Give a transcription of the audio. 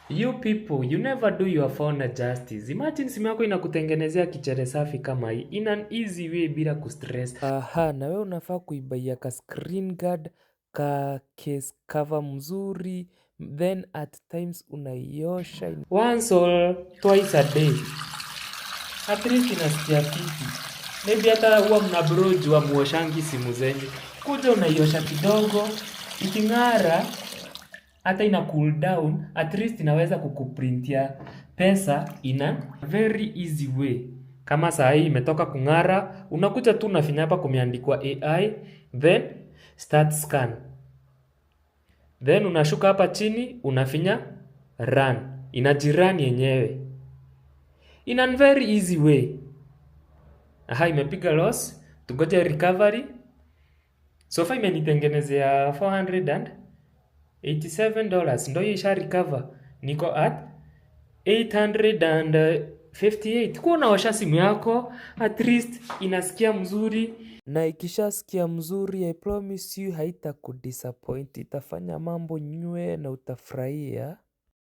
You people, you never do your phone a justice. Imagine simu yako inakutengenezea kichere safi kama hii in an easy way bila kustress. Aha, na wewe unafaa kuibaiya ka screen guard, ka case cover mzuri, then at times unaiosha. Once or twice a day. At least inasikia fiti. Maybe hata huwa mna bro juu hamuoshangi simu zenyu. Kuja unaiosha kidogo, iking'ara, hata ina cool down, at least inaweza kukuprintia pesa in a very easy way. Kama saa hii imetoka kung'ara, unakuja tu unafinya hapa kumeandikwa AI, then start scan. Then unashuka hapa chini, unafinya run. Inajirun yenyewe. In a very easy way. Aha, imepiga loss, tugoje recovery. So far imenitengenezea $487. Ndio hii isha recover. Niko at 858. Kuwa unaosha simu yako, at least inasikia mzuri. Na ikishasikia mzuri, I promise you haita kudisappoint. Itafanya mambo nywe na utafurahia.